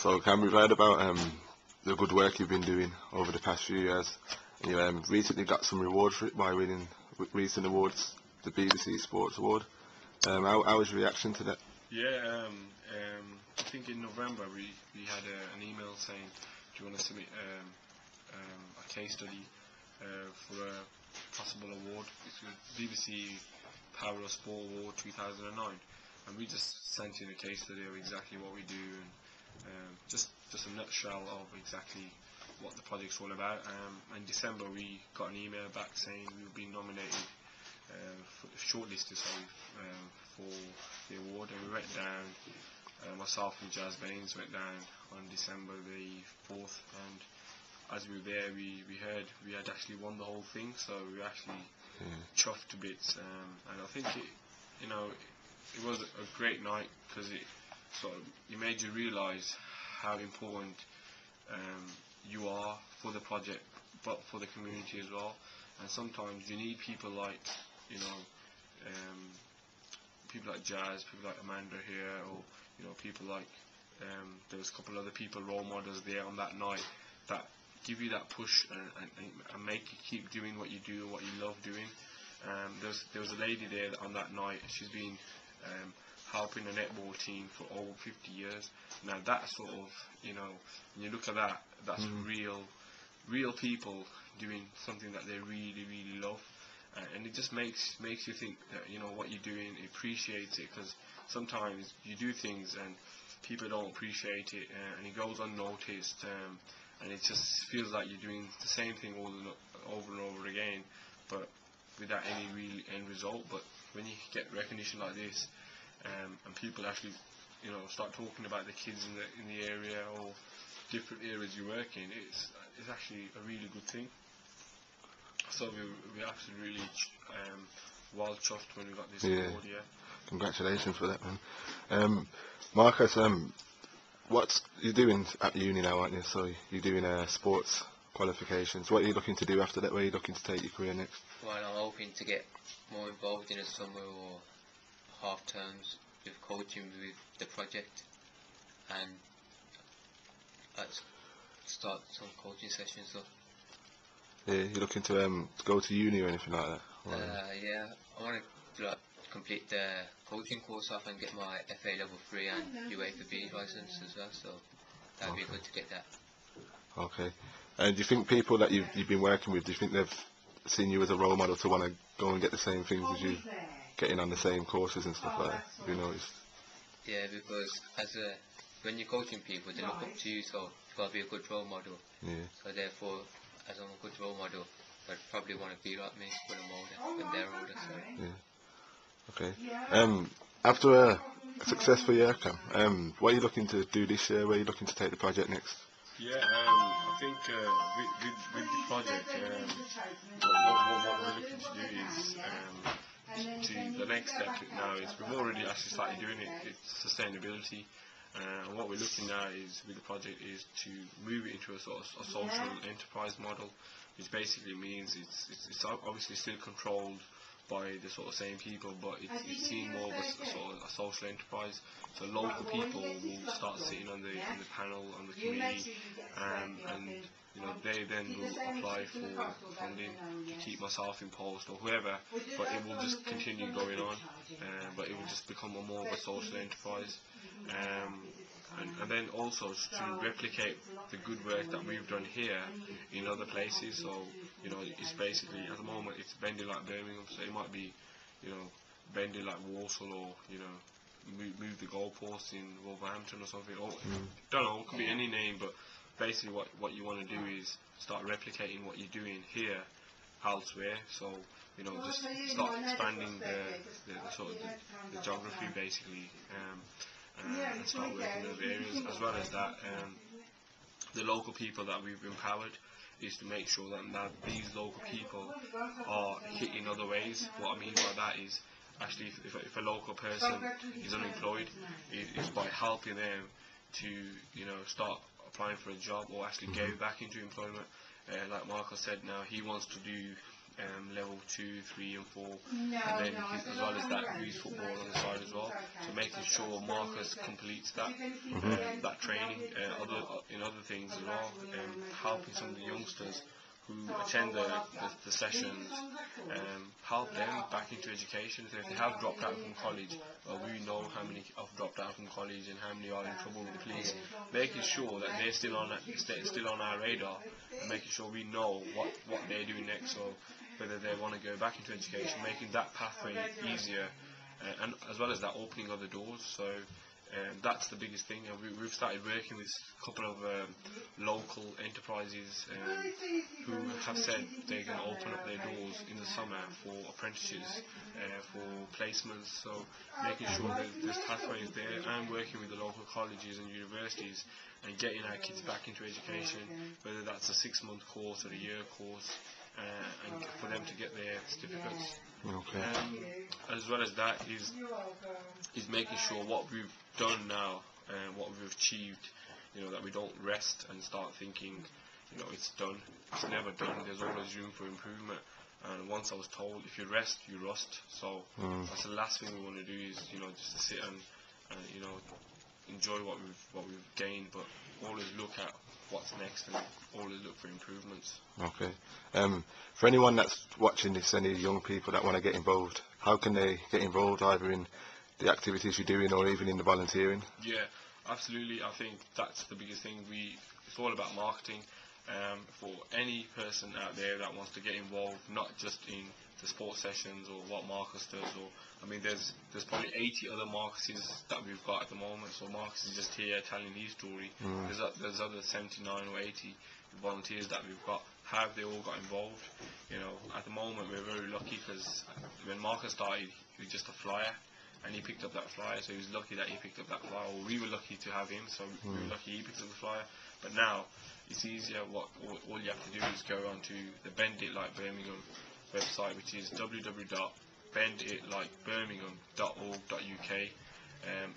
So, Cam, we've heard about the good work you've been doing over the past few years. You recently got some reward for it by winning recent awards, the BBC Sports Award. How was your reaction to that? Yeah, I think in November we had an email saying, do you want to submit a case study for a possible award? It's the BBC Power of Sport Award 2009, and we just sent in a case study of exactly what we do and just a nutshell of exactly what the project's all about. In December we got an email back saying we were being nominated, shortlisted for the award, and we went down, myself and Jazz Baines went down on December the 4th, and as we were there we heard we had actually won the whole thing, so we were actually chuffed to bits, and I think it was a great night because it made you realise how important you are for the project, but for the community as well. And sometimes you need people like people like Jazz, people like Amanda here, or people like there was a couple other people, role models there on that night that give you that push and make you keep doing what you do and what you love doing. There was a lady there on that night. She's been helping the netball team for over 50 years. Now that sort of, when you look at that, that's real people doing something that they really, really love. And it just makes you think that, what you're doing, appreciate it, because sometimes you do things and people don't appreciate it, and it goes unnoticed, and it just feels like you're doing the same thing over and over again, but without any real end result. But when you get recognition like this, and people actually, start talking about the kids in the area or different areas you work in, it's actually a really good thing. So we actually really well chuffed when we got this award. Yeah. Congratulations for that, man. Marcus, what you're doing at uni now, aren't you? So you're doing sports qualifications. What are you looking to do after that? Where are you looking to take your career next? Well, I'm hoping to get more involved in the summer or half terms with coaching with the project, and start some coaching sessions up. Yeah, you're looking to go to uni or anything like that? Yeah, I want to complete the coaching course off and get my FA level 3 and UEFA B license as well, so that'd be good to get that. Okay. And do you think people that you've been working with, do you think they've seen you as a role model to want to go and get the same things as you, getting on the same courses and stuff like that? Have you noticed? Yeah, because when you're coaching people, they look up to you, so you've got to be a good role model. Yeah. So therefore, as I'm a good role model, they'd probably want to be like me when I'm older, when they're older. So. Yeah. Okay. After a successful year, Cam, what are you looking to do this year? Where are you looking to take the project next? Yeah, I think with the project, what we're looking to do is the next step now is we've already actually started doing it. It's sustainability, and what we're looking now is with the project is to move it into a sort of a social enterprise model, which basically means it's obviously still controlled by the sort of same people, but it's seen more of a social enterprise. So local people will start sitting on the panel, on the committee, and they then will apply for funding to keep myself in post or whoever, but it will just continue going on, but it will just become more of a social enterprise. And then also to replicate the good work that we've done here in other places. So it's basically, at the moment it's bending like Birmingham, so it might be bending like Walsall, or move the goalposts in Wolverhampton or something, or don't know, it could be any name, but basically what you want to do is start replicating what you're doing here elsewhere. So just start expanding the sort of the geography basically, and start working in other areas. As well as that, the local people that we've empowered is to make sure that these local people are hit in other ways. What I mean by that is actually if a local person is unemployed, it's by helping them to start applying for a job or actually go back into employment. Like Marco said, now he wants to do level 2, 3 and 4, and then as well as that youth football on the side as well. So making sure Marcus completes that that training, other things as well, helping some of the youngsters who attend the sessions, help them back into education. So if they have dropped out from college, we know how many have dropped out from college and how many are in trouble with the police. Making sure that they're still on our radar, and making sure we know what they're doing next, or whether they want to go back into education, making that pathway easier, and as well as that opening other doors. So that's the biggest thing. We've started working with a couple of local enterprises who have said they're going to open up their doors in the summer for apprenticeships, for placements. So making sure that this pathway is there, and working with the local colleges and universities and getting our kids back into education, whether that's a 6-month course or a year course, and for them to get their certificates. Okay. As well as that is making sure what we've done now, what we've achieved, that we don't rest and start thinking, it's done. It's never done. There's always room for improvement. And once I was told, if you rest, you rust. So that's the last thing we want to do is, just to sit and enjoy what we've gained, but always look at what's next and always look for improvements. Okay. For anyone that's watching this, any young people that want to get involved, how can they get involved, either in the activities you're doing or even in the volunteering? Yeah, absolutely. I think that's the biggest thing. It's all about marketing. For any person out there that wants to get involved, not just in the sports sessions or what Marcus does, there's probably 80 other Marcuses that we've got at the moment. So Marcus is just here telling his story. There's other 79 or 80 volunteers that we've got. How have they all got involved? At the moment we're very lucky, because when Marcus started, he was just a flyer, and he picked up that flyer. So he was lucky that he picked up that flyer, or we were lucky to have him, so we were lucky he picked up the flyer. But now it's easier. All you have to do is go onto the Bend It Like Birmingham website, which is www.benditlikebirmingham.org.uk.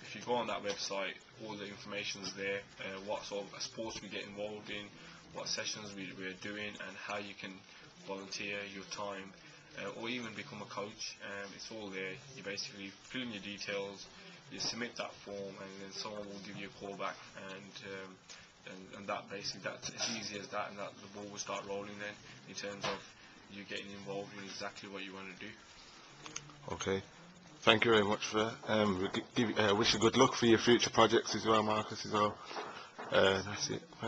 If you go on that website, all the information is there, what sort of sports we get involved in, what sessions we're doing, and how you can volunteer your time, or even become a coach. It's all there. You basically fill in your details, you submit that form, and then someone will give you a call back, and that basically, that's as easy as that, and that the ball will start rolling then, in terms of you getting involved with exactly what you want to do. Okay. Thank you very much for that. We wish you good luck for your future projects as well, Marcus, as well. That's it. Thank you.